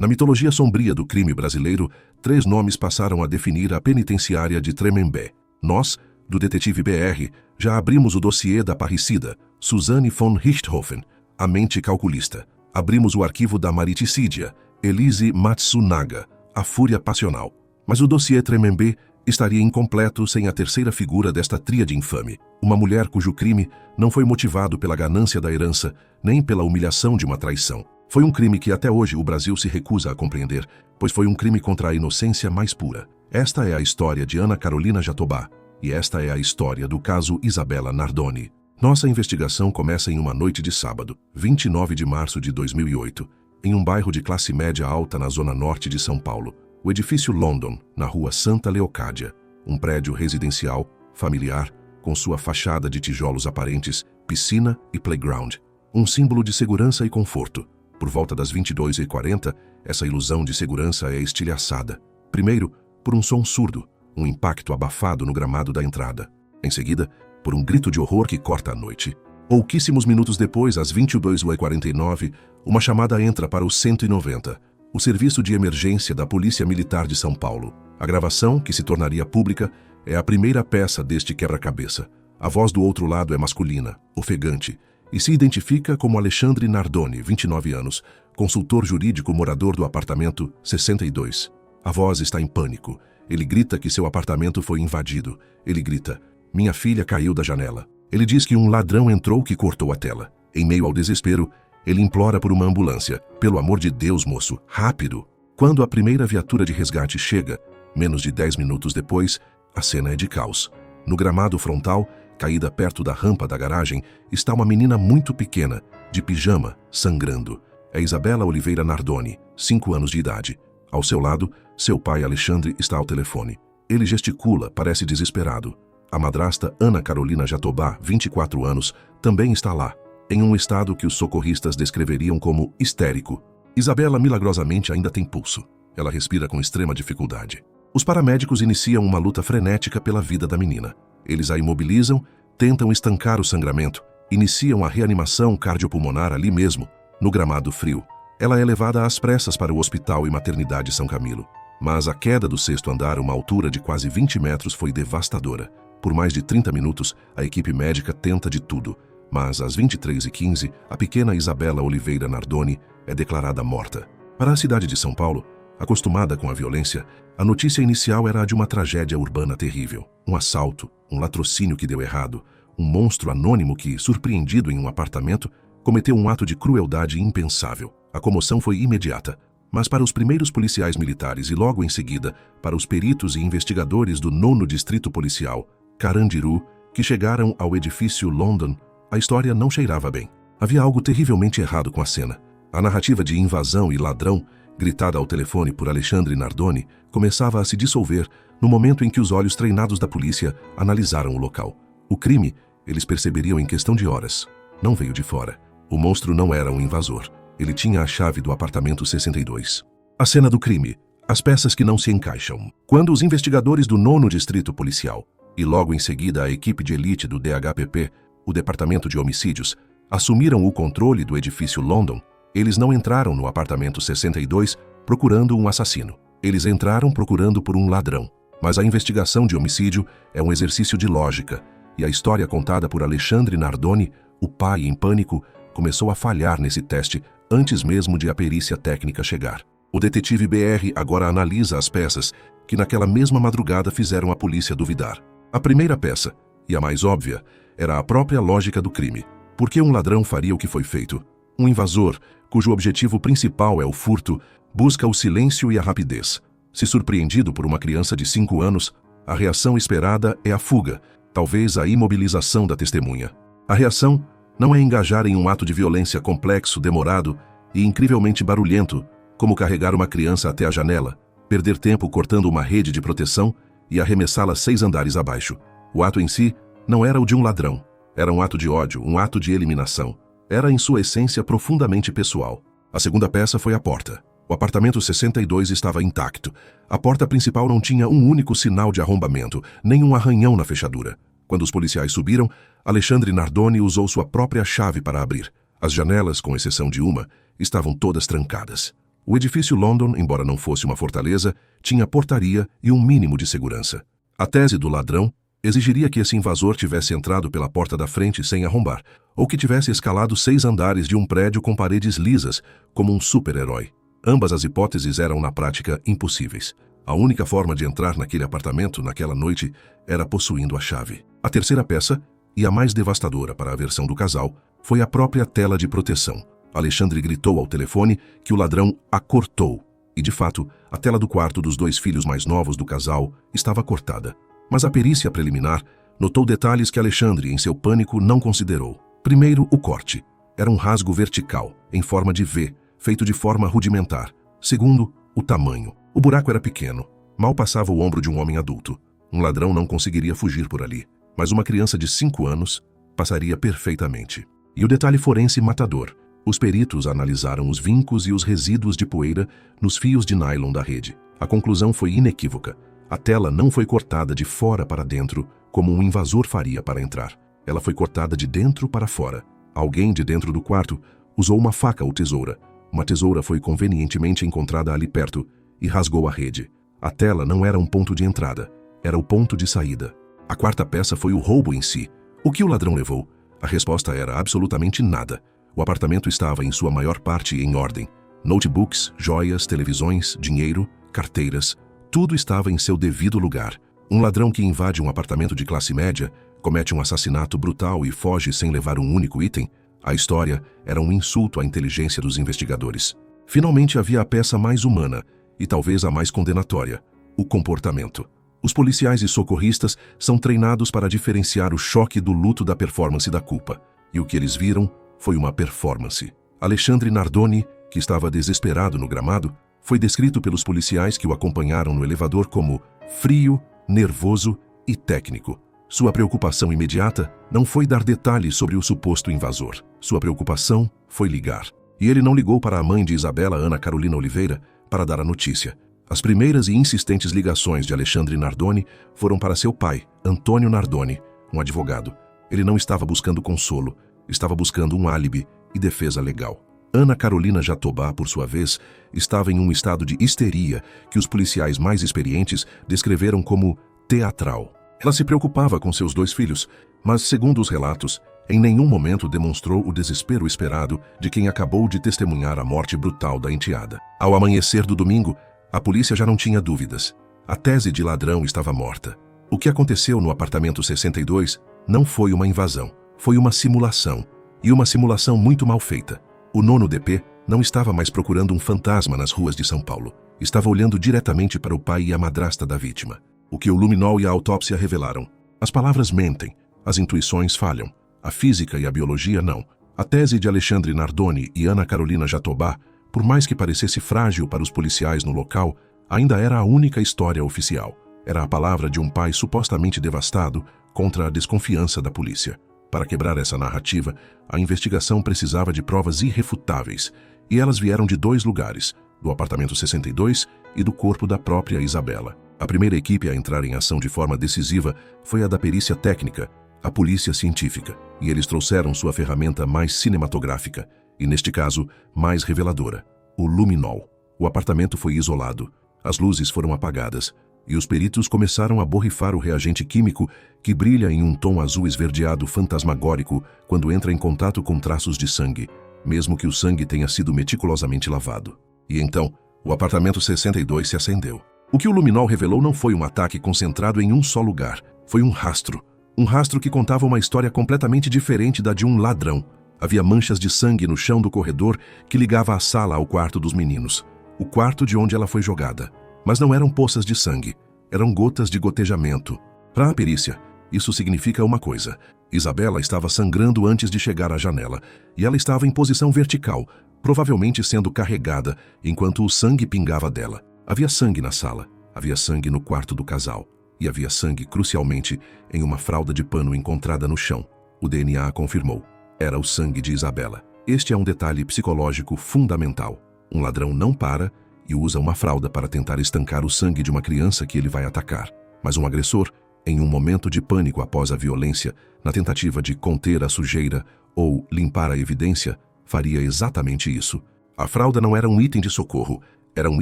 Na mitologia sombria do crime brasileiro, 3 nomes passaram a definir a penitenciária de Tremembé. Nós, do Detetive BR, já abrimos o dossiê da parricida, Suzanne von Richthofen, a mente calculista. Abrimos o arquivo da mariticídia, Elise Matsunaga, a fúria passional. Mas o dossiê Tremembé estaria incompleto sem a terceira figura desta tríade infame, uma mulher cujo crime não foi motivado pela ganância da herança, nem pela humilhação de uma traição. Foi um crime que até hoje o Brasil se recusa a compreender, pois foi um crime contra a inocência mais pura. Esta é a história de Ana Carolina Jatobá, e esta é a história do caso Isabella Nardoni. Nossa investigação começa em uma noite de sábado, 29 de março de 2008, em um bairro de classe média alta na zona norte de São Paulo, o edifício London, na rua Santa Leocádia, um prédio residencial, familiar, com sua fachada de tijolos aparentes, piscina e playground, um símbolo de segurança e conforto. Por volta das 22h40, essa ilusão de segurança é estilhaçada. Primeiro, por um som surdo, um impacto abafado no gramado da entrada. Em seguida, por um grito de horror que corta a noite. Pouquíssimos minutos depois, às 22h49, uma chamada entra para o 190, o Serviço de Emergência da Polícia Militar de São Paulo. A gravação, que se tornaria pública, é a primeira peça deste quebra-cabeça. A voz do outro lado é masculina, ofegante, e se identifica como Alexandre Nardoni, 29 anos, consultor jurídico morador do apartamento 62. A voz está em pânico. Ele grita que seu apartamento foi invadido. Ele grita: "Minha filha caiu da janela." Ele diz que um ladrão entrou que cortou a tela. Em meio ao desespero, ele implora por uma ambulância. "Pelo amor de Deus, moço, rápido!" Quando a primeira viatura de resgate chega, menos de 10 minutos depois, a cena é de caos. No gramado frontal, caída perto da rampa da garagem, está uma menina muito pequena, de pijama, sangrando. É Isabella Oliveira Nardoni, 5 anos de idade. Ao seu lado, seu pai Alexandre está ao telefone. Ele gesticula, parece desesperado. A madrasta Ana Carolina Jatobá, 24 anos, também está lá, em um estado que os socorristas descreveriam como histérico. Isabella milagrosamente ainda tem pulso. Ela respira com extrema dificuldade. Os paramédicos iniciam uma luta frenética pela vida da menina. Eles a imobilizam, tentam estancar o sangramento, iniciam a reanimação cardiopulmonar ali mesmo, no gramado frio. Ela é levada às pressas para o Hospital e Maternidade São Camilo. Mas a queda do 6º andar, uma altura de quase 20 metros, foi devastadora. Por mais de 30 minutos, a equipe médica tenta de tudo, mas às 23h15, a pequena Isabella Oliveira Nardoni é declarada morta. Para a cidade de São Paulo, acostumada com a violência, a notícia inicial era a de uma tragédia urbana terrível. Um assalto, um latrocínio que deu errado, um monstro anônimo que, surpreendido em um apartamento, cometeu um ato de crueldade impensável. A comoção foi imediata, mas para os primeiros policiais militares e logo em seguida para os peritos e investigadores do 9º Distrito Policial, Carandiru, que chegaram ao edifício London, a história não cheirava bem. Havia algo terrivelmente errado com a cena. A narrativa de invasão e ladrão, gritada ao telefone por Alexandre Nardoni, começava a se dissolver no momento em que os olhos treinados da polícia analisaram o local. O crime, eles perceberiam em questão de horas, não veio de fora. O monstro não era um invasor. Ele tinha a chave do apartamento 62. A cena do crime. As peças que não se encaixam. Quando os investigadores do 9º Distrito Policial e logo em seguida a equipe de elite do DHPP, o Departamento de Homicídios, assumiram o controle do edifício London, eles não entraram no apartamento 62 procurando um assassino. Eles entraram procurando por um ladrão. Mas a investigação de homicídio é um exercício de lógica, e a história contada por Alexandre Nardoni, o pai em pânico, começou a falhar nesse teste antes mesmo de a perícia técnica chegar. O detetive BR agora analisa as peças que naquela mesma madrugada fizeram a polícia duvidar. A primeira peça, e a mais óbvia, era a própria lógica do crime. Por que um ladrão faria o que foi feito? Um invasor, cujo objetivo principal é o furto, busca o silêncio e a rapidez. Se surpreendido por uma criança de 5 anos, a reação esperada é a fuga, talvez a imobilização da testemunha. A reação não é engajar em um ato de violência complexo, demorado e incrivelmente barulhento, como carregar uma criança até a janela, perder tempo cortando uma rede de proteção e arremessá-la 6 andares abaixo. O ato em si não era o de um ladrão. Era um ato de ódio, um ato de eliminação. Era, em sua essência, profundamente pessoal. A segunda peça foi a porta. O apartamento 62 estava intacto. A porta principal não tinha um único sinal de arrombamento, nem um arranhão na fechadura. Quando os policiais subiram, Alexandre Nardoni usou sua própria chave para abrir. As janelas, com exceção de uma, estavam todas trancadas. O edifício London, embora não fosse uma fortaleza, tinha portaria e um mínimo de segurança. A tese do ladrão exigiria que esse invasor tivesse entrado pela porta da frente sem arrombar, ou que tivesse escalado 6 andares de um prédio com paredes lisas, como um super-herói. Ambas as hipóteses eram, na prática, impossíveis. A única forma de entrar naquele apartamento naquela noite era possuindo a chave. A terceira peça, e a mais devastadora para a versão do casal, foi a própria tela de proteção. Alexandre gritou ao telefone que o ladrão a cortou. E, de fato, a tela do quarto dos 2 filhos mais novos do casal estava cortada. Mas a perícia preliminar notou detalhes que Alexandre, em seu pânico, não considerou. Primeiro, o corte. Era um rasgo vertical, em forma de V, feito de forma rudimentar. Segundo, o tamanho. O buraco era pequeno, mal passava o ombro de um homem adulto. Um ladrão não conseguiria fugir por ali, mas uma criança de 5 anos passaria perfeitamente. E o detalhe forense matador. Os peritos analisaram os vincos e os resíduos de poeira nos fios de nylon da rede. A conclusão foi inequívoca. A tela não foi cortada de fora para dentro, como um invasor faria para entrar. Ela foi cortada de dentro para fora. Alguém de dentro do quarto usou uma faca ou tesoura. Uma tesoura foi convenientemente encontrada ali perto e rasgou a rede. A tela não era um ponto de entrada, era o ponto de saída. A quarta peça foi o roubo em si. O que o ladrão levou? A resposta era absolutamente nada. O apartamento estava, em sua maior parte, em ordem. Notebooks, joias, televisões, dinheiro, carteiras, tudo estava em seu devido lugar. Um ladrão que invade um apartamento de classe média, comete um assassinato brutal e foge sem levar um único item. A história era um insulto à inteligência dos investigadores. Finalmente havia a peça mais humana, e talvez a mais condenatória, o comportamento. Os policiais e socorristas são treinados para diferenciar o choque do luto da performance da culpa. E o que eles viram foi uma performance. Alexandre Nardoni, que estava desesperado no gramado, foi descrito pelos policiais que o acompanharam no elevador como frio, nervoso e técnico. Sua preocupação imediata não foi dar detalhes sobre o suposto invasor. Sua preocupação foi ligar. E ele não ligou para a mãe de Isabela, Ana Carolina Oliveira, para dar a notícia. As primeiras e insistentes ligações de Alexandre Nardoni foram para seu pai, Antônio Nardoni, um advogado. Ele não estava buscando consolo, estava buscando um álibi e defesa legal. Ana Carolina Jatobá, por sua vez, estava em um estado de histeria que os policiais mais experientes descreveram como teatral. Ela se preocupava com seus 2 filhos, mas, segundo os relatos, em nenhum momento demonstrou o desespero esperado de quem acabou de testemunhar a morte brutal da enteada. Ao amanhecer do domingo, a polícia já não tinha dúvidas. A tese de ladrão estava morta. O que aconteceu no apartamento 62 não foi uma invasão, foi uma simulação. E uma simulação muito mal feita. O 9º DP não estava mais procurando um fantasma nas ruas de São Paulo. Estava olhando diretamente para o pai e a madrasta da vítima. O que o luminol e a autópsia revelaram. As palavras mentem, as intuições falham. A física e a biologia não. A tese de Alexandre Nardoni e Ana Carolina Jatobá, por mais que parecesse frágil para os policiais no local, ainda era a única história oficial. Era a palavra de um pai supostamente devastado contra a desconfiança da polícia. Para quebrar essa narrativa, a investigação precisava de provas irrefutáveis, e elas vieram de 2 lugares, do apartamento 62 e do corpo da própria Isabela. A primeira equipe a entrar em ação de forma decisiva foi a da perícia técnica, a polícia científica, e eles trouxeram sua ferramenta mais cinematográfica, e neste caso, mais reveladora, o luminol. O apartamento foi isolado, as luzes foram apagadas, e os peritos começaram a borrifar o reagente químico que brilha em um tom azul esverdeado fantasmagórico quando entra em contato com traços de sangue, mesmo que o sangue tenha sido meticulosamente lavado. E então, o apartamento 62 se acendeu. O que o luminol revelou não foi um ataque concentrado em um só lugar, foi um rastro. Um rastro que contava uma história completamente diferente da de um ladrão. Havia manchas de sangue no chão do corredor que ligava a sala ao quarto dos meninos, o quarto de onde ela foi jogada. Mas não eram poças de sangue, eram gotas de gotejamento. Para a perícia, isso significa uma coisa. Isabela estava sangrando antes de chegar à janela, e ela estava em posição vertical, provavelmente sendo carregada enquanto o sangue pingava dela. Havia sangue na sala, havia sangue no quarto do casal, e havia sangue, crucialmente, em uma fralda de pano encontrada no chão. O DNA confirmou. Era o sangue de Isabela. Este é um detalhe psicológico fundamental. Um ladrão não para e usa uma fralda para tentar estancar o sangue de uma criança que ele vai atacar. Mas um agressor, em um momento de pânico após a violência, na tentativa de conter a sujeira ou limpar a evidência, faria exatamente isso. A fralda não era um item de socorro, era um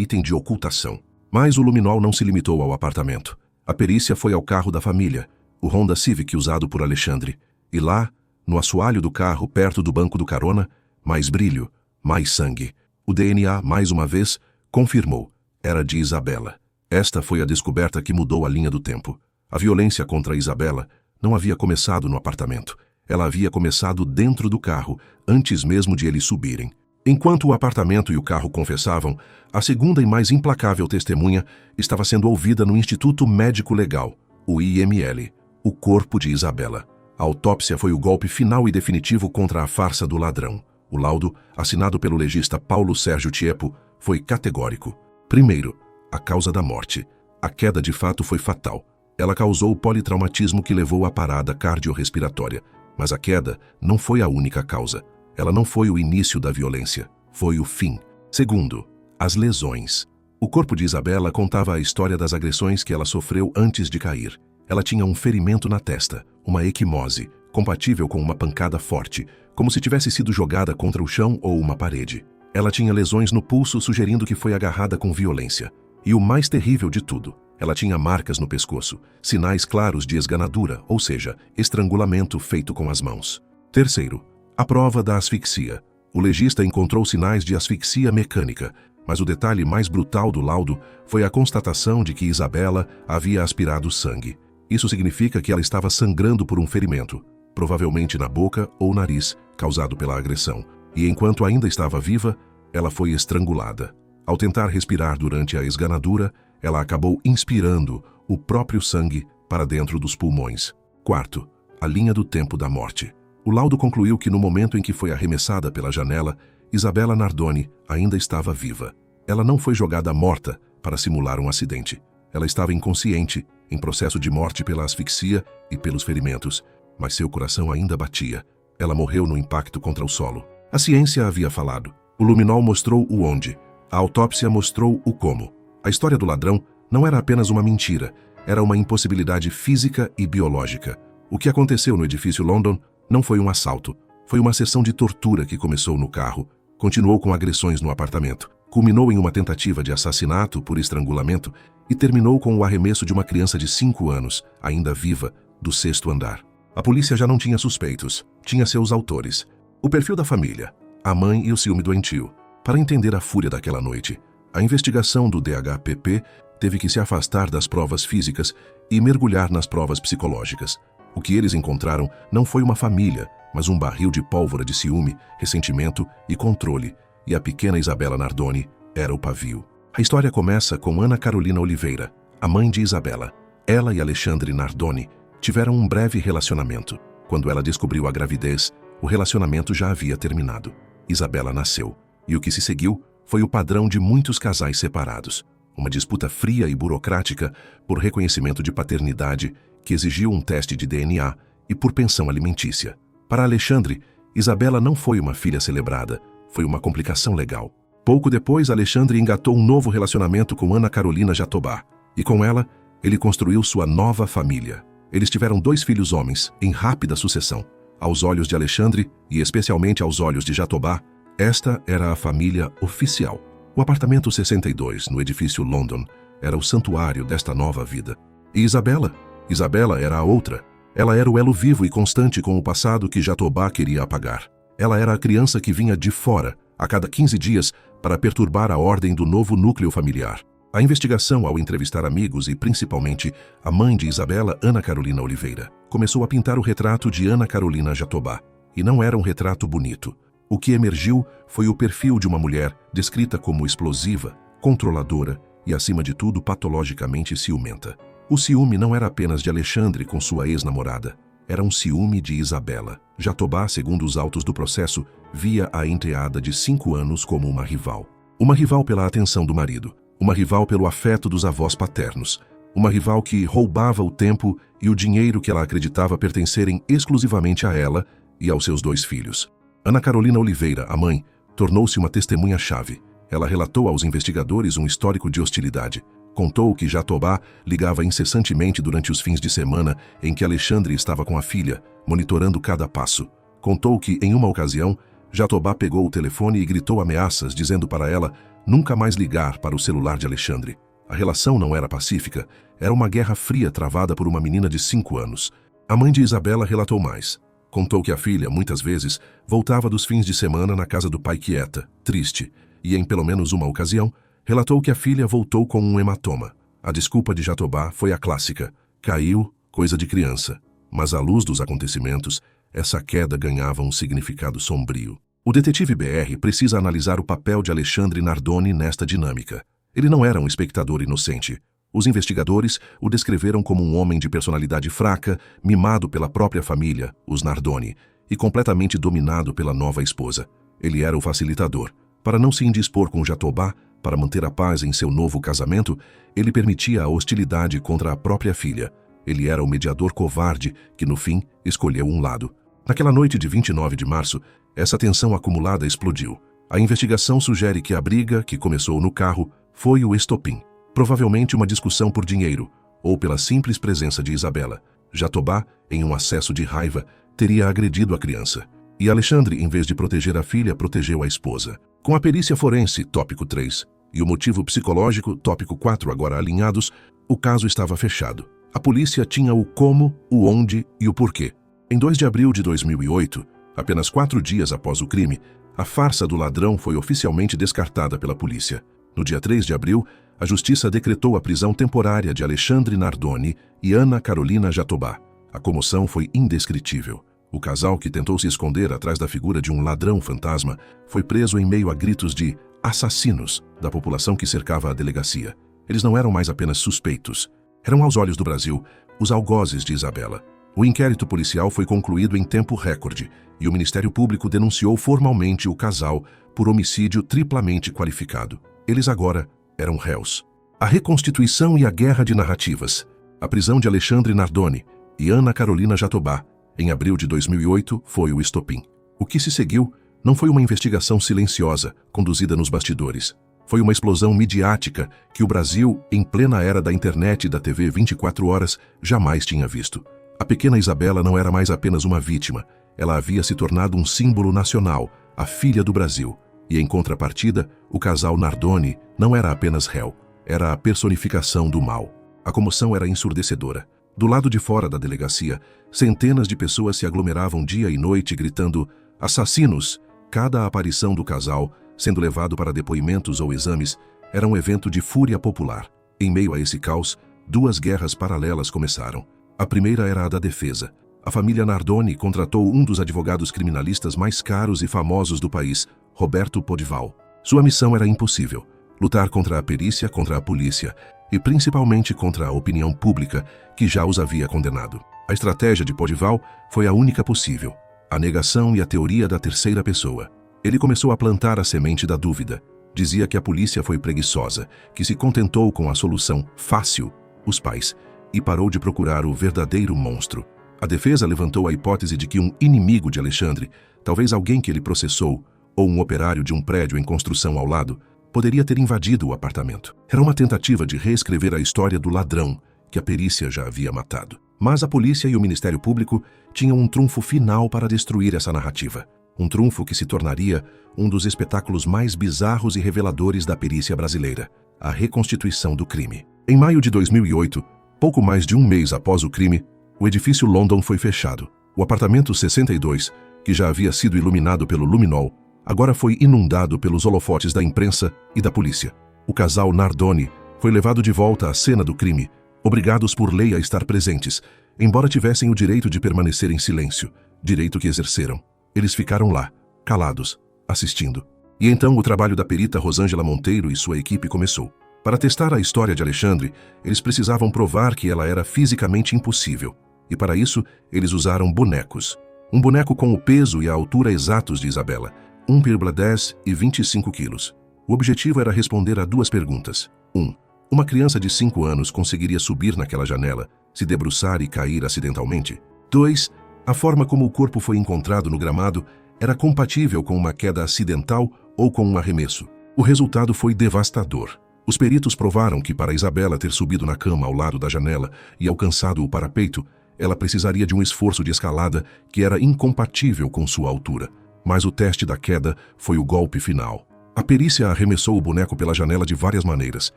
item de ocultação. Mas o luminol não se limitou ao apartamento. A perícia foi ao carro da família, o Honda Civic usado por Alexandre. E lá, no assoalho do carro, perto do banco do carona, mais brilho, mais sangue. O DNA, mais uma vez, confirmou. Era de Isabela. Esta foi a descoberta que mudou a linha do tempo. A violência contra Isabela não havia começado no apartamento. Ela havia começado dentro do carro, antes mesmo de eles subirem. Enquanto o apartamento e o carro confessavam, a segunda e mais implacável testemunha estava sendo ouvida no Instituto Médico Legal, o IML, o corpo de Isabela. A autópsia foi o golpe final e definitivo contra a farsa do ladrão. O laudo, assinado pelo legista Paulo Sérgio Tiepo, foi categórico. Primeiro, a causa da morte. A queda de fato foi fatal. Ela causou o politraumatismo que levou à parada cardiorrespiratória. Mas a queda não foi a única causa. Ela não foi o início da violência, foi o fim. Segundo, as lesões. O corpo de Isabela contava a história das agressões que ela sofreu antes de cair. Ela tinha um ferimento na testa, uma equimose, compatível com uma pancada forte, como se tivesse sido jogada contra o chão ou uma parede. Ela tinha lesões no pulso, sugerindo que foi agarrada com violência. E o mais terrível de tudo, ela tinha marcas no pescoço, sinais claros de esganadura, ou seja, estrangulamento feito com as mãos. Terceiro, a prova da asfixia. O legista encontrou sinais de asfixia mecânica, mas o detalhe mais brutal do laudo foi a constatação de que Isabela havia aspirado sangue. Isso significa que ela estava sangrando por um ferimento, provavelmente na boca ou nariz, causado pela agressão. E enquanto ainda estava viva, ela foi estrangulada. Ao tentar respirar durante a esganadura, ela acabou inspirando o próprio sangue para dentro dos pulmões. Quarto, a linha do tempo da morte. O laudo concluiu que no momento em que foi arremessada pela janela, Isabela Nardoni ainda estava viva. Ela não foi jogada morta para simular um acidente. Ela estava inconsciente, em processo de morte pela asfixia e pelos ferimentos, mas seu coração ainda batia. Ela morreu no impacto contra o solo. A ciência havia falado. O luminol mostrou o onde. A autópsia mostrou o como. A história do ladrão não era apenas uma mentira, era uma impossibilidade física e biológica. O que aconteceu no edifício London não foi um assalto, foi uma sessão de tortura que começou no carro, continuou com agressões no apartamento, culminou em uma tentativa de assassinato por estrangulamento e terminou com o arremesso de uma criança de 5 anos, ainda viva, do 6º andar. A polícia já não tinha suspeitos, tinha seus autores. O perfil da família, a mãe e o ciúme doentio. Para entender a fúria daquela noite, a investigação do DHPP teve que se afastar das provas físicas e mergulhar nas provas psicológicas. O que eles encontraram não foi uma família, mas um barril de pólvora de ciúme, ressentimento e controle, e a pequena Isabela Nardoni era o pavio. A história começa com Ana Carolina Oliveira, a mãe de Isabela. Ela e Alexandre Nardoni tiveram um breve relacionamento. Quando ela descobriu a gravidez, o relacionamento já havia terminado. Isabela nasceu, e o que se seguiu foi o padrão de muitos casais separados. Uma disputa fria e burocrática por reconhecimento de paternidade que exigiu um teste de DNA e por pensão alimentícia. Para Alexandre, Isabela não foi uma filha celebrada, foi uma complicação legal. Pouco depois, Alexandre engatou um novo relacionamento com Ana Carolina Jatobá, e com ela, ele construiu sua nova família. Eles tiveram 2 filhos homens, em rápida sucessão. Aos olhos de Alexandre, e especialmente aos olhos de Jatobá, esta era a família oficial. O apartamento 62, no edifício London, era o santuário desta nova vida. E Isabela? Isabela era a outra. Ela era o elo vivo e constante com o passado que Jatobá queria apagar. Ela era a criança que vinha de fora, a cada 15 dias, para perturbar a ordem do novo núcleo familiar. A investigação, ao entrevistar amigos e principalmente a mãe de Isabela, Ana Carolina Oliveira, começou a pintar o retrato de Ana Carolina Jatobá. E não era um retrato bonito. O que emergiu foi o perfil de uma mulher descrita como explosiva, controladora e, acima de tudo, patologicamente ciumenta. O ciúme não era apenas de Alexandre com sua ex-namorada. Era um ciúme de Isabela. Jatobá, segundo os autos do processo, via a enteada de 5 anos como uma rival. Uma rival pela atenção do marido. Uma rival pelo afeto dos avós paternos. Uma rival que roubava o tempo e o dinheiro que ela acreditava pertencerem exclusivamente a ela e aos seus 2 filhos. Ana Carolina Oliveira, a mãe, tornou-se uma testemunha-chave. Ela relatou aos investigadores um histórico de hostilidade. Contou que Jatobá ligava incessantemente durante os fins de semana em que Alexandre estava com a filha, monitorando cada passo. Contou que, em uma ocasião, Jatobá pegou o telefone e gritou ameaças, dizendo para ela nunca mais ligar para o celular de Alexandre. A relação não era pacífica, era uma guerra fria travada por uma menina de 5 anos. A mãe de Isabela relatou mais. Contou que a filha, muitas vezes, voltava dos fins de semana na casa do pai quieta, triste, e em pelo menos uma ocasião, relatou que a filha voltou com um hematoma. A desculpa de Jatobá foi a clássica: caiu, coisa de criança. Mas à luz dos acontecimentos, essa queda ganhava um significado sombrio. O detetive BR precisa analisar o papel de Alexandre Nardoni nesta dinâmica. Ele não era um espectador inocente. Os investigadores o descreveram como um homem de personalidade fraca, mimado pela própria família, os Nardoni, e completamente dominado pela nova esposa. Ele era o facilitador. Para não se indispor com Jatobá, para manter a paz em seu novo casamento, ele permitia a hostilidade contra a própria filha. Ele era o mediador covarde que, no fim, escolheu um lado. Naquela noite de 29 de março, essa tensão acumulada explodiu. A investigação sugere que a briga, que começou no carro, foi o estopim. Provavelmente uma discussão por dinheiro, ou pela simples presença de Isabela. Jatobá, em um acesso de raiva, teria agredido a criança. E Alexandre, em vez de proteger a filha, protegeu a esposa. Com a perícia forense, tópico 3, e o motivo psicológico, tópico 4, agora alinhados, o caso estava fechado. A polícia tinha o como, o onde e o porquê. Em 2 de abril de 2008, apenas 4 dias após o crime, a farsa do ladrão foi oficialmente descartada pela polícia. No dia 3 de abril, a justiça decretou a prisão temporária de Alexandre Nardoni e Ana Carolina Jatobá. A comoção foi indescritível. O casal, que tentou se esconder atrás da figura de um ladrão fantasma, foi preso em meio a gritos de assassinos da população que cercava a delegacia. Eles não eram mais apenas suspeitos. Eram, aos olhos do Brasil, os algozes de Isabela. O inquérito policial foi concluído em tempo recorde e o Ministério Público denunciou formalmente o casal por homicídio triplamente qualificado. Eles agora eram réus. A reconstituição e a guerra de narrativas. A prisão de Alexandre Nardoni e Ana Carolina Jatobá, em abril de 2008, foi o estopim. O que se seguiu não foi uma investigação silenciosa, conduzida nos bastidores. Foi uma explosão midiática que o Brasil, em plena era da internet e da TV 24 horas, jamais tinha visto. A pequena Isabela não era mais apenas uma vítima. Ela havia se tornado um símbolo nacional, a filha do Brasil. E em contrapartida, o casal Nardoni não era apenas réu, era a personificação do mal. A comoção era ensurdecedora. Do lado de fora da delegacia, centenas de pessoas se aglomeravam dia e noite gritando assassinos. Cada aparição do casal, sendo levado para depoimentos ou exames, era um evento de fúria popular. Em meio a esse caos, 2 guerras paralelas começaram. A primeira era a da defesa. A família Nardoni contratou um dos advogados criminalistas mais caros e famosos do país, Roberto Podival. Sua missão era impossível: lutar contra a perícia, contra a polícia e principalmente contra a opinião pública que já os havia condenado. A estratégia de Podival foi a única possível: a negação e a teoria da terceira pessoa. Ele começou a plantar a semente da dúvida. Dizia que a polícia foi preguiçosa, que se contentou com a solução fácil, os pais, e parou de procurar o verdadeiro monstro. A defesa levantou a hipótese de que um inimigo de Alexandre, talvez alguém que ele processou, ou um operário de um prédio em construção ao lado, poderia ter invadido o apartamento. Era uma tentativa de reescrever a história do ladrão que a perícia já havia matado. Mas a polícia e o Ministério Público tinham um trunfo final para destruir essa narrativa. Um trunfo que se tornaria um dos espetáculos mais bizarros e reveladores da perícia brasileira: a reconstituição do crime. Em maio de 2008, pouco mais de um mês após o crime, o edifício London foi fechado. O apartamento 62, que já havia sido iluminado pelo luminol, agora foi inundado pelos holofotes da imprensa e da polícia. O casal Nardoni foi levado de volta à cena do crime, obrigados por lei a estar presentes, embora tivessem o direito de permanecer em silêncio, direito que exerceram. Eles ficaram lá, calados, assistindo. E então o trabalho da perita Rosângela Monteiro e sua equipe começou. Para testar a história de Alexandre, eles precisavam provar que ela era fisicamente impossível. E para isso, eles usaram bonecos. Um boneco com o peso e a altura exatos de Isabela, 1,10 e 25 quilos. O objetivo era responder a 2 perguntas. 1. Uma criança de 5 anos conseguiria subir naquela janela, se debruçar e cair acidentalmente? 2. A forma como o corpo foi encontrado no gramado era compatível com uma queda acidental ou com um arremesso. O resultado foi devastador. Os peritos provaram que, para Isabela ter subido na cama ao lado da janela e alcançado o parapeito, ela precisaria de um esforço de escalada que era incompatível com sua altura. Mas o teste da queda foi o golpe final. A perícia arremessou o boneco pela janela de várias maneiras,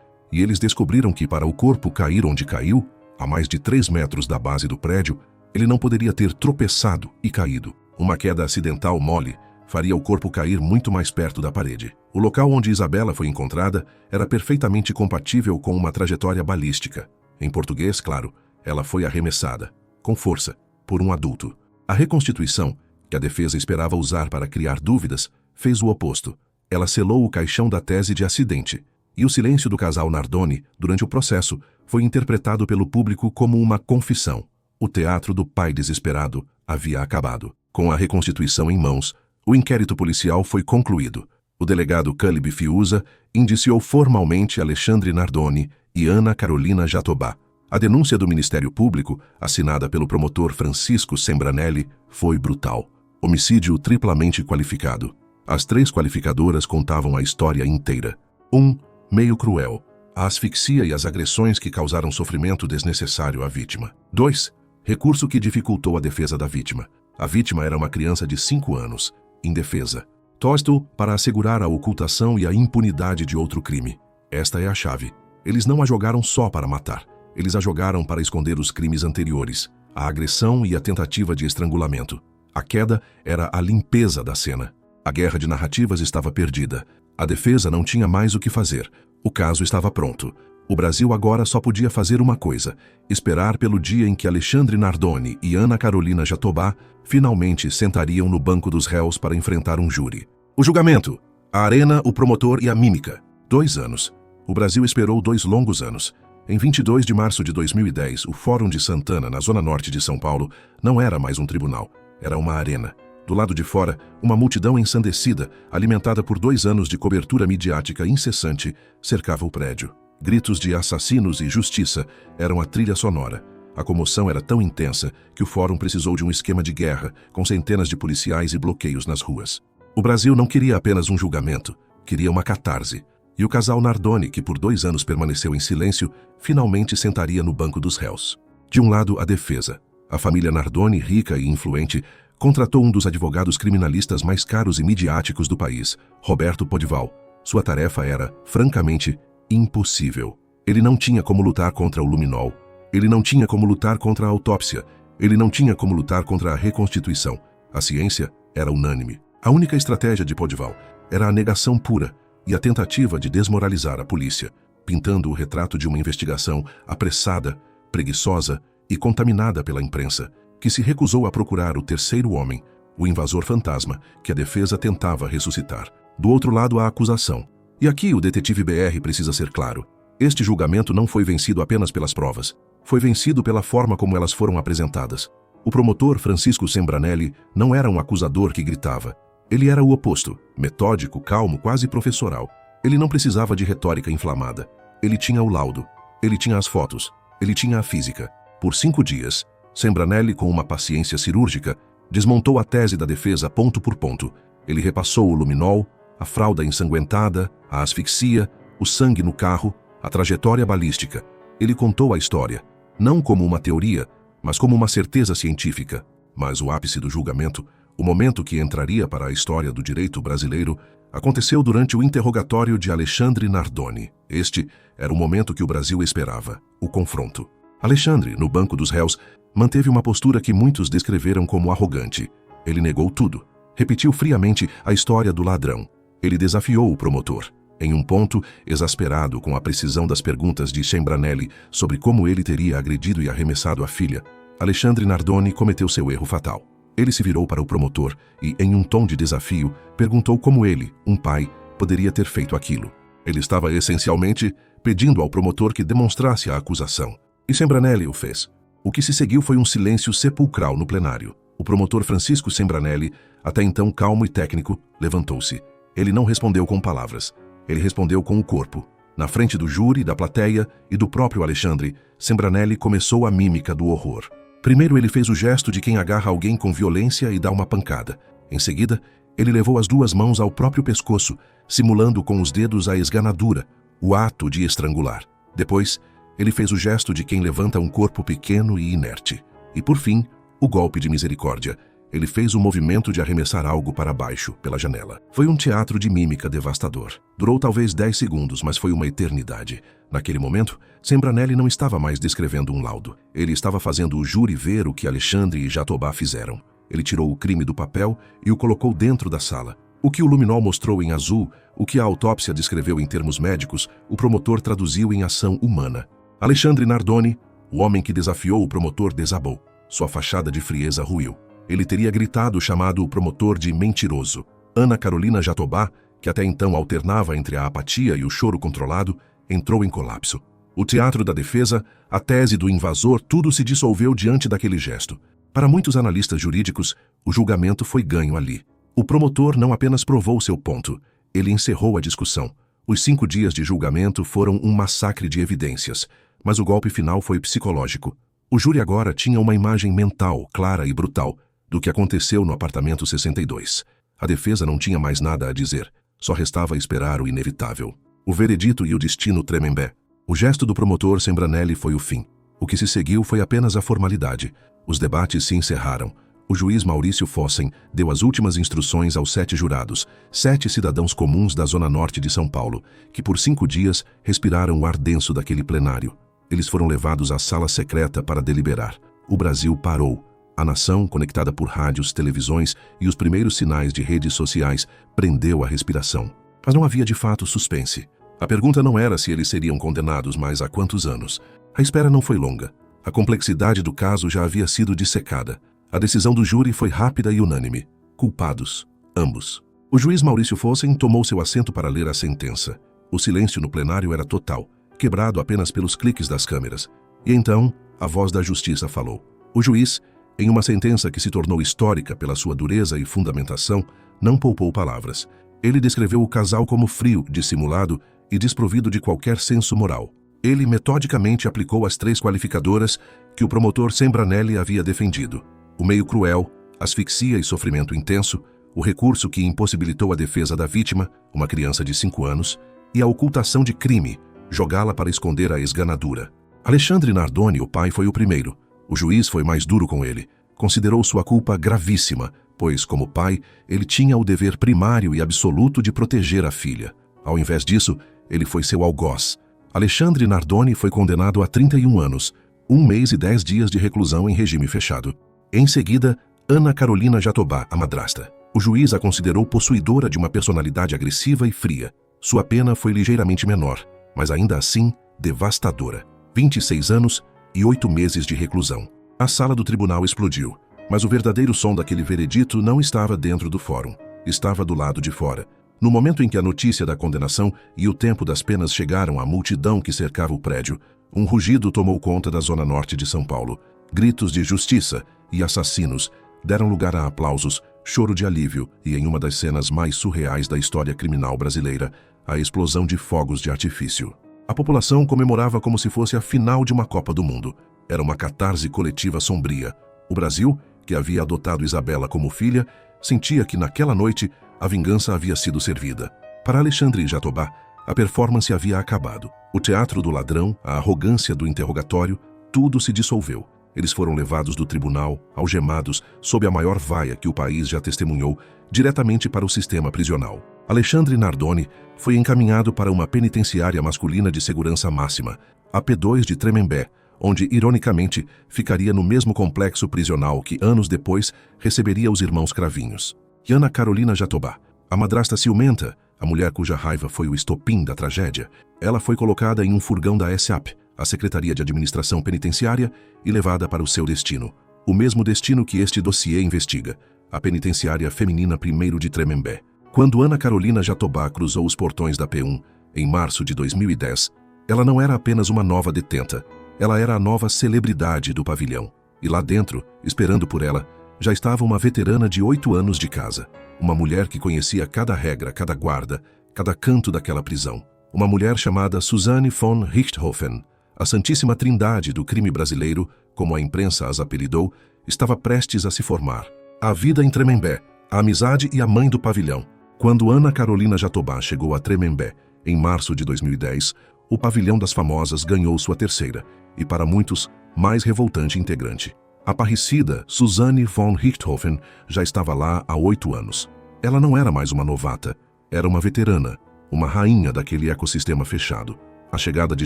e eles descobriram que para o corpo cair onde caiu, a mais de 3 metros da base do prédio, ele não poderia ter tropeçado e caído. Uma queda acidental mole faria o corpo cair muito mais perto da parede. O local onde Isabela foi encontrada era perfeitamente compatível com uma trajetória balística. Em português, claro, ela foi arremessada, com força, por um adulto. A reconstituição, que a defesa esperava usar para criar dúvidas, fez o oposto. Ela selou o caixão da tese de acidente, e o silêncio do casal Nardoni, durante o processo, foi interpretado pelo público como uma confissão. O teatro do pai desesperado havia acabado. Com a reconstituição em mãos, o inquérito policial foi concluído. O delegado Caleb Fiuza indiciou formalmente Alexandre Nardoni e Ana Carolina Jatobá. A denúncia do Ministério Público, assinada pelo promotor Francisco Sembranelli, foi brutal. Homicídio triplamente qualificado. As 3 qualificadoras contavam a história inteira. 1. Meio cruel. A asfixia e as agressões que causaram sofrimento desnecessário à vítima. 2. Recurso que dificultou a defesa da vítima. A vítima era uma criança de 5 anos, indefesa. Tosto para assegurar a ocultação e a impunidade de outro crime. Esta é a chave. Eles não a jogaram só para matar. Eles a jogaram para esconder os crimes anteriores, a agressão e a tentativa de estrangulamento. A queda era a limpeza da cena. A guerra de narrativas estava perdida. A defesa não tinha mais o que fazer. O caso estava pronto. O Brasil agora só podia fazer uma coisa: esperar pelo dia em que Alexandre Nardoni e Ana Carolina Jatobá finalmente sentariam no banco dos réus para enfrentar um júri. O julgamento, a arena, o promotor e a mímica. 2 anos. O Brasil esperou 2 longos anos. Em 22 de março de 2010, o Fórum de Santana, na zona norte de São Paulo, não era mais um tribunal, era uma arena. Do lado de fora, uma multidão ensandecida, alimentada por 2 anos de cobertura midiática incessante, cercava o prédio. Gritos de assassinos e justiça eram a trilha sonora. A comoção era tão intensa que o fórum precisou de um esquema de guerra, com centenas de policiais e bloqueios nas ruas. O Brasil não queria apenas um julgamento, queria uma catarse. E o casal Nardoni, que por 2 anos permaneceu em silêncio, finalmente sentaria no banco dos réus. De um lado, a defesa. A família Nardoni, rica e influente, contratou um dos advogados criminalistas mais caros e midiáticos do país, Roberto Podival. Sua tarefa era, francamente, impossível. Ele não tinha como lutar contra o luminol. Ele não tinha como lutar contra a autópsia. Ele não tinha como lutar contra a reconstituição. A ciência era unânime. A única estratégia de Podival era a negação pura e a tentativa de desmoralizar a polícia, pintando o retrato de uma investigação apressada, preguiçosa e contaminada pela imprensa, que se recusou a procurar o terceiro homem, o invasor fantasma, que a defesa tentava ressuscitar. Do outro lado, a acusação. E aqui o detetive BR precisa ser claro. Este julgamento não foi vencido apenas pelas provas. Foi vencido pela forma como elas foram apresentadas. O promotor Francisco Sembranelli não era um acusador que gritava. Ele era o oposto, metódico, calmo, quase professoral. Ele não precisava de retórica inflamada. Ele tinha o laudo. Ele tinha as fotos. Ele tinha a física. Por 5 dias, Sembranelli, com uma paciência cirúrgica, desmontou a tese da defesa ponto por ponto. Ele repassou o luminol, a fralda ensanguentada, a asfixia, o sangue no carro, a trajetória balística. Ele contou a história, não como uma teoria, mas como uma certeza científica. Mas o ápice do julgamento, o momento que entraria para a história do direito brasileiro, aconteceu durante o interrogatório de Alexandre Nardoni. Este era o momento que o Brasil esperava, o confronto. Alexandre, no banco dos réus, manteve uma postura que muitos descreveram como arrogante. Ele negou tudo. Repetiu friamente a história do ladrão. Ele desafiou o promotor. Em um ponto, exasperado com a precisão das perguntas de Sembranelli sobre como ele teria agredido e arremessado a filha, Alexandre Nardoni cometeu seu erro fatal. Ele se virou para o promotor e, em um tom de desafio, perguntou como ele, um pai, poderia ter feito aquilo. Ele estava essencialmente pedindo ao promotor que demonstrasse a acusação. E Sembranelli o fez. O que se seguiu foi um silêncio sepulcral no plenário. O promotor Francisco Sembranelli, até então calmo e técnico, levantou-se. Ele não respondeu com palavras. Ele respondeu com o corpo. Na frente do júri, da plateia e do próprio Alexandre, Sembranelli começou a mímica do horror. Primeiro ele fez o gesto de quem agarra alguém com violência e dá uma pancada. Em seguida, ele levou as 2 mãos ao próprio pescoço, simulando com os dedos a esganadura, o ato de estrangular. Depois, ele fez o gesto de quem levanta um corpo pequeno e inerte. E por fim, o golpe de misericórdia. Ele fez o movimento de arremessar algo para baixo, pela janela. Foi um teatro de mímica devastador. Durou talvez 10 segundos, mas foi uma eternidade. Naquele momento, Sembranelli não estava mais descrevendo um laudo. Ele estava fazendo o júri ver o que Alexandre e Jatobá fizeram. Ele tirou o crime do papel e o colocou dentro da sala. O que o luminol mostrou em azul, o que a autópsia descreveu em termos médicos, o promotor traduziu em ação humana. Alexandre Nardoni, o homem que desafiou o promotor, desabou. Sua fachada de frieza ruiu. Ele teria gritado, chamado o promotor de mentiroso. Ana Carolina Jatobá, que até então alternava entre a apatia e o choro controlado, entrou em colapso. O teatro da defesa, a tese do invasor, tudo se dissolveu diante daquele gesto. Para muitos analistas jurídicos, o julgamento foi ganho ali. O promotor não apenas provou seu ponto, ele encerrou a discussão. Os 5 dias de julgamento foram um massacre de evidências, mas o golpe final foi psicológico. O júri agora tinha uma imagem mental, clara e brutal, do que aconteceu no apartamento 62. A defesa não tinha mais nada a dizer, só restava esperar o inevitável. O veredito e o destino Tremembé. O gesto do promotor Sembranelli foi o fim. O que se seguiu foi apenas a formalidade. Os debates se encerraram. O juiz Maurício Fossen deu as últimas instruções aos 7 jurados, 7 cidadãos comuns da zona norte de São Paulo, que por 5 dias respiraram o ar denso daquele plenário. Eles foram levados à sala secreta para deliberar. O Brasil parou. A nação, conectada por rádios, televisões e os primeiros sinais de redes sociais, prendeu a respiração. Mas não havia de fato suspense. A pergunta não era se eles seriam condenados, mas há quantos anos. A espera não foi longa. A complexidade do caso já havia sido dissecada. A decisão do júri foi rápida e unânime. Culpados, ambos. O juiz Maurício Fossen tomou seu assento para ler a sentença. O silêncio no plenário era total, quebrado apenas pelos cliques das câmeras. E então, a voz da justiça falou. O juiz, em uma sentença que se tornou histórica pela sua dureza e fundamentação, não poupou palavras. Ele descreveu o casal como frio, dissimulado e desprovido de qualquer senso moral. Ele metodicamente aplicou as 3 qualificadoras que o promotor Sembranelli havia defendido. O meio cruel, asfixia e sofrimento intenso, o recurso que impossibilitou a defesa da vítima, uma criança de 5 anos, e a ocultação de crime, jogá-la para esconder a esganadura. Alexandre Nardoni, o pai, foi o primeiro. O juiz foi mais duro com ele. Considerou sua culpa gravíssima, pois, como pai, ele tinha o dever primário e absoluto de proteger a filha. Ao invés disso, ele foi seu algoz. Alexandre Nardoni foi condenado a 31 anos, 1 mês e 10 dias de reclusão em regime fechado. Em seguida, Ana Carolina Jatobá, a madrasta. O juiz a considerou possuidora de uma personalidade agressiva e fria. Sua pena foi ligeiramente menor, mas ainda assim devastadora. 26 anos e 8 meses de reclusão. A sala do tribunal explodiu, mas o verdadeiro som daquele veredito não estava dentro do fórum. Estava do lado de fora. No momento em que a notícia da condenação e o tempo das penas chegaram à multidão que cercava o prédio, um rugido tomou conta da zona norte de São Paulo. Gritos de justiça e assassinos deram lugar a aplausos, choro de alívio e, em uma das cenas mais surreais da história criminal brasileira, a explosão de fogos de artifício. A população comemorava como se fosse a final de uma Copa do Mundo. Era uma catarse coletiva sombria. O Brasil, que havia adotado Isabela como filha, sentia que naquela noite a vingança havia sido servida. Para Alexandre Jatobá, a performance havia acabado. O teatro do ladrão, a arrogância do interrogatório, tudo se dissolveu. Eles foram levados do tribunal, algemados, sob a maior vaia que o país já testemunhou, diretamente para o sistema prisional. Alexandre Nardoni foi encaminhado para uma penitenciária masculina de segurança máxima, a P2 de Tremembé, onde, ironicamente, ficaria no mesmo complexo prisional que, anos depois, receberia os irmãos Cravinhos. E Ana Carolina Jatobá, a madrasta ciumenta, a mulher cuja raiva foi o estopim da tragédia, ela foi colocada em um furgão da SAP, a Secretaria de Administração Penitenciária, e levada para o seu destino. O mesmo destino que este dossiê investiga, a Penitenciária Feminina 1º de Tremembé. Quando Ana Carolina Jatobá cruzou os portões da P1, em março de 2010, ela não era apenas uma nova detenta, ela era a nova celebridade do pavilhão. E lá dentro, esperando por ela, já estava uma veterana de 8 anos de casa. Uma mulher que conhecia cada regra, cada guarda, cada canto daquela prisão. Uma mulher chamada Suzanne von Richthofen. A Santíssima Trindade do crime brasileiro, como a imprensa as apelidou, estava prestes a se formar. A vida em Tremembé, a amizade e a mãe do pavilhão. Quando Ana Carolina Jatobá chegou a Tremembé, em março de 2010, o pavilhão das famosas ganhou sua terceira, e para muitos, mais revoltante integrante. A parricida Suzanne von Richthofen já estava lá há 8 anos. Ela não era mais uma novata, era uma veterana, uma rainha daquele ecossistema fechado. A chegada de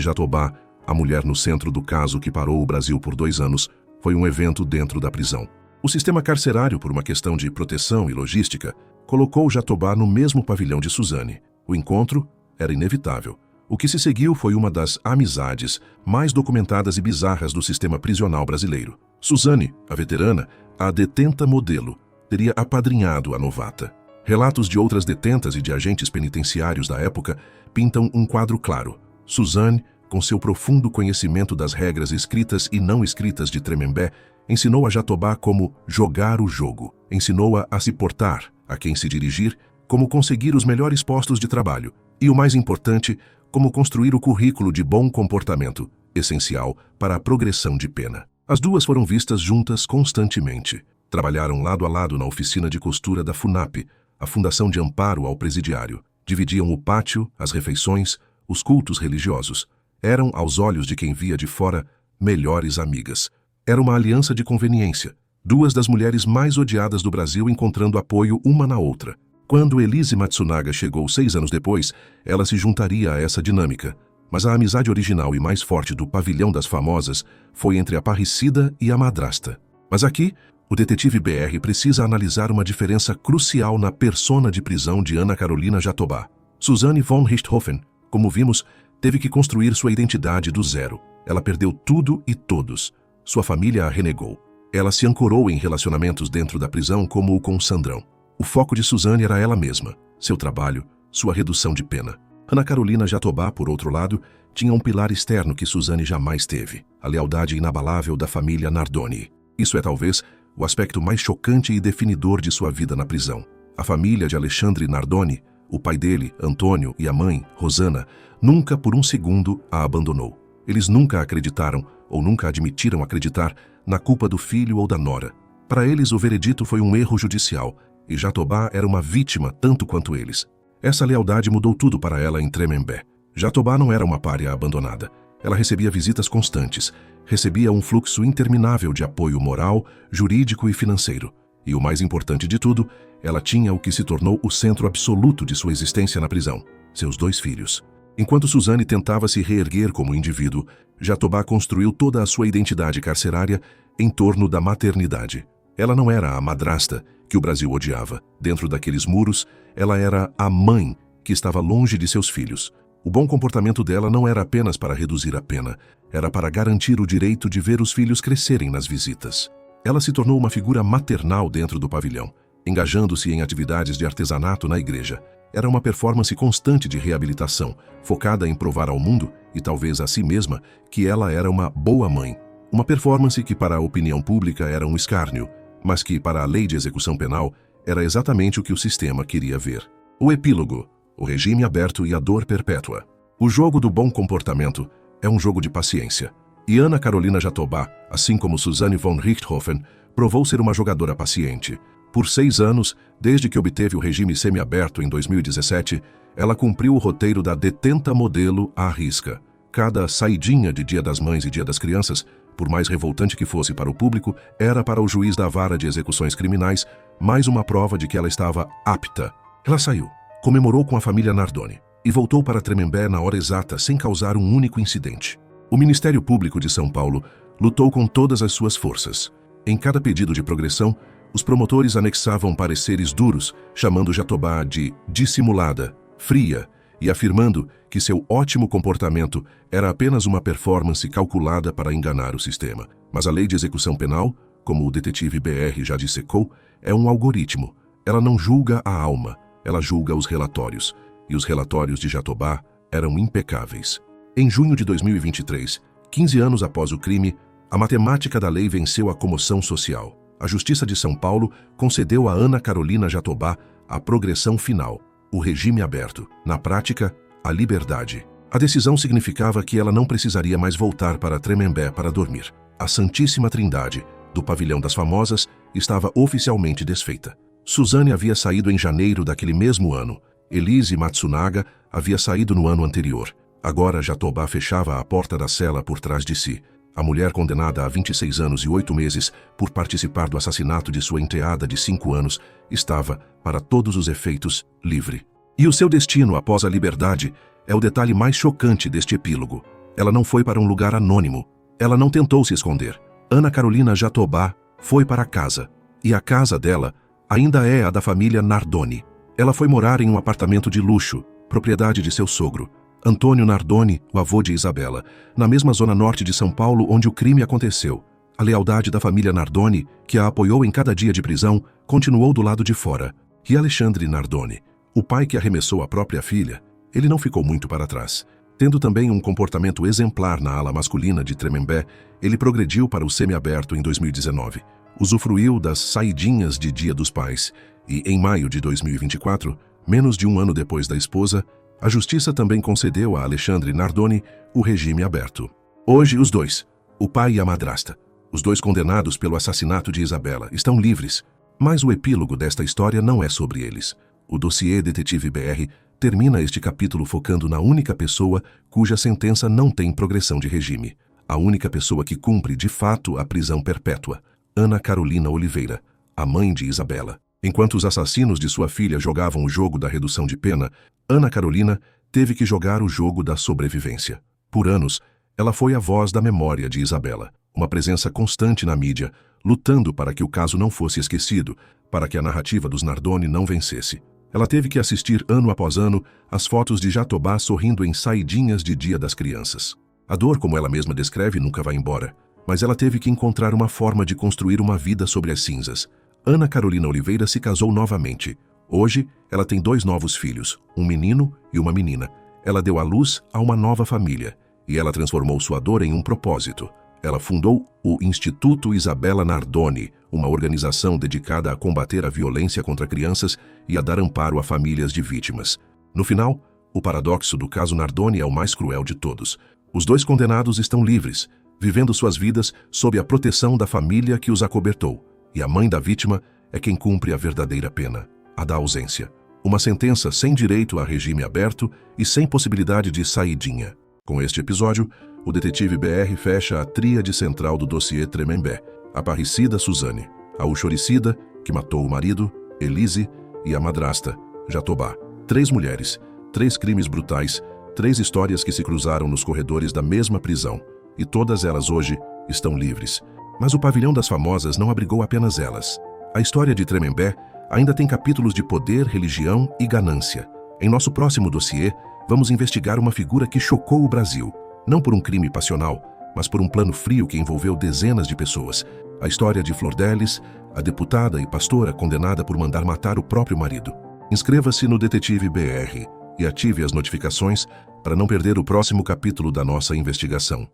Jatobá, a mulher no centro do caso que parou o Brasil por 2 anos, foi um evento dentro da prisão. O sistema carcerário, por uma questão de proteção e logística, colocou Jatobá no mesmo pavilhão de Suzanne. O encontro era inevitável. O que se seguiu foi uma das amizades mais documentadas e bizarras do sistema prisional brasileiro. Suzanne, a veterana, a detenta modelo, teria apadrinhado a novata. Relatos de outras detentas e de agentes penitenciários da época pintam um quadro claro. Suzanne, com seu profundo conhecimento das regras escritas e não escritas de Tremembé, ensinou a Jatobá como jogar o jogo. Ensinou-a a se portar, a quem se dirigir, como conseguir os melhores postos de trabalho e, o mais importante, como construir o currículo de bom comportamento, essencial para a progressão de pena. As duas foram vistas juntas constantemente. Trabalharam lado a lado na oficina de costura da FUNAP, a Fundação de Amparo ao Presidiário. Dividiam o pátio, as refeições, os cultos religiosos. Eram, aos olhos de quem via de fora, melhores amigas. Era uma aliança de conveniência. Duas das mulheres mais odiadas do Brasil encontrando apoio uma na outra. Quando Elise Matsunaga chegou 6 anos depois, ela se juntaria a essa dinâmica. Mas a amizade original e mais forte do Pavilhão das Famosas foi entre a parricida e a madrasta. Mas aqui, o detetive BR precisa analisar uma diferença crucial na persona de prisão de Ana Carolina Jatobá. Suzanne von Richthofen, como vimos, teve que construir sua identidade do zero. Ela perdeu tudo e todos. Sua família a renegou. Ela se ancorou em relacionamentos dentro da prisão como o com Sandrão. O foco de Suzanne era ela mesma, seu trabalho, sua redução de pena. Ana Carolina Jatobá, por outro lado, tinha um pilar externo que Suzanne jamais teve, a lealdade inabalável da família Nardoni. Isso é talvez o aspecto mais chocante e definidor de sua vida na prisão. A família de Alexandre Nardoni, o pai dele, Antônio, e a mãe, Rosana, nunca por um segundo a abandonou. Eles nunca acreditaram, ou nunca admitiram acreditar, na culpa do filho ou da nora. Para eles, o veredito foi um erro judicial, e Jatobá era uma vítima tanto quanto eles. Essa lealdade mudou tudo para ela em Tremembé. Jatobá não era uma pária abandonada. Ela recebia visitas constantes, recebia um fluxo interminável de apoio moral, jurídico e financeiro. E o mais importante de tudo, ela tinha o que se tornou o centro absoluto de sua existência na prisão: seus 2 filhos. Enquanto Suzanne tentava se reerguer como indivíduo, Jatobá construiu toda a sua identidade carcerária em torno da maternidade. Ela não era a madrasta que o Brasil odiava. Dentro daqueles muros, ela era a mãe que estava longe de seus filhos. O bom comportamento dela não era apenas para reduzir a pena, era para garantir o direito de ver os filhos crescerem nas visitas. Ela se tornou uma figura maternal dentro do pavilhão, engajando-se em atividades de artesanato na igreja. Era uma performance constante de reabilitação, focada em provar ao mundo, e talvez a si mesma, que ela era uma boa mãe. Uma performance que para a opinião pública era um escárnio, mas que para a lei de execução penal era exatamente o que o sistema queria ver. O epílogo: o regime aberto e a dor perpétua. O jogo do bom comportamento é um jogo de paciência. E Ana Carolina Jatobá, assim como Suzanne von Richthofen, provou ser uma jogadora paciente. Por 6 anos, desde que obteve o regime semiaberto em 2017, ela cumpriu o roteiro da detenta modelo à risca. Cada saidinha de Dia das Mães e Dia das Crianças, por mais revoltante que fosse para o público, era para o juiz da vara de execuções criminais mais uma prova de que ela estava apta. Ela saiu, comemorou com a família Nardoni e voltou para Tremembé na hora exata, sem causar um único incidente. O Ministério Público de São Paulo lutou com todas as suas forças. Em cada pedido de progressão, os promotores anexavam pareceres duros, chamando Jatobá de dissimulada, fria, e afirmando que seu ótimo comportamento era apenas uma performance calculada para enganar o sistema. Mas a lei de execução penal, como o detetive BR já dissecou, é um algoritmo. Ela não julga a alma, ela julga os relatórios. E os relatórios de Jatobá eram impecáveis. Em junho de 2023, 15 anos após o crime, a matemática da lei venceu a comoção social. A Justiça de São Paulo concedeu a Ana Carolina Jatobá a progressão final, o regime aberto, na prática, a liberdade. A decisão significava que ela não precisaria mais voltar para Tremembé para dormir. A Santíssima Trindade, do Pavilhão das Famosas, estava oficialmente desfeita. Suzanne havia saído em janeiro daquele mesmo ano. Elise Matsunaga havia saído no ano anterior. Agora Jatobá fechava a porta da cela por trás de si. A mulher condenada a 26 anos e 8 meses por participar do assassinato de sua enteada de 5 anos estava, para todos os efeitos, livre. E o seu destino após a liberdade é o detalhe mais chocante deste epílogo. Ela não foi para um lugar anônimo. Ela não tentou se esconder. Ana Carolina Jatobá foi para casa. E a casa dela ainda é a da família Nardoni. Ela foi morar em um apartamento de luxo, propriedade de seu sogro, Antônio Nardoni, o avô de Isabela, na mesma zona norte de São Paulo onde o crime aconteceu. A lealdade da família Nardoni, que a apoiou em cada dia de prisão, continuou do lado de fora. E Alexandre Nardoni, o pai que arremessou a própria filha, ele não ficou muito para trás. Tendo também um comportamento exemplar na ala masculina de Tremembé, ele progrediu para o semiaberto em 2019. Usufruiu das saidinhas de Dia dos Pais e, em maio de 2024, menos de um ano depois da esposa, a justiça também concedeu a Alexandre Nardoni o regime aberto. Hoje, os dois, o pai e a madrasta, os dois condenados pelo assassinato de Isabela, estão livres, mas o epílogo desta história não é sobre eles. O dossiê Detetive BR termina este capítulo focando na única pessoa cuja sentença não tem progressão de regime. A única pessoa que cumpre de fato a prisão perpétua, Ana Carolina Oliveira, a mãe de Isabela. Enquanto os assassinos de sua filha jogavam o jogo da redução de pena, Ana Carolina teve que jogar o jogo da sobrevivência. Por anos, ela foi a voz da memória de Isabela, uma presença constante na mídia, lutando para que o caso não fosse esquecido, para que a narrativa dos Nardoni não vencesse. Ela teve que assistir ano após ano às fotos de Jatobá sorrindo em saidinhas de Dia das Crianças. A dor, como ela mesma descreve, nunca vai embora, mas ela teve que encontrar uma forma de construir uma vida sobre as cinzas. Ana Carolina Oliveira se casou novamente. Hoje, ela tem 2 novos filhos, um menino e uma menina. Ela deu à luz a uma nova família, e ela transformou sua dor em um propósito. Ela fundou o Instituto Isabela Nardoni, uma organização dedicada a combater a violência contra crianças e a dar amparo a famílias de vítimas. No final, o paradoxo do caso Nardoni é o mais cruel de todos. Os 2 condenados estão livres, vivendo suas vidas sob a proteção da família que os acobertou. E a mãe da vítima é quem cumpre a verdadeira pena, a da ausência. Uma sentença sem direito a regime aberto e sem possibilidade de saidinha. Com este episódio, o Detetive BR fecha a tríade central do dossiê Tremembé: a parricida Suzane, a uxoricida, que matou o marido, Elise, e a madrasta, Jatobá. 3 mulheres, 3 crimes brutais, 3 histórias que se cruzaram nos corredores da mesma prisão, e todas elas hoje estão livres. Mas o pavilhão das famosas não abrigou apenas elas. A história de Tremembé ainda tem capítulos de poder, religião e ganância. Em nosso próximo dossiê, vamos investigar uma figura que chocou o Brasil, não por um crime passional, mas por um plano frio que envolveu dezenas de pessoas. A história de Flor Delis, a deputada e pastora condenada por mandar matar o próprio marido. Inscreva-se no Detetive BR e ative as notificações para não perder o próximo capítulo da nossa investigação.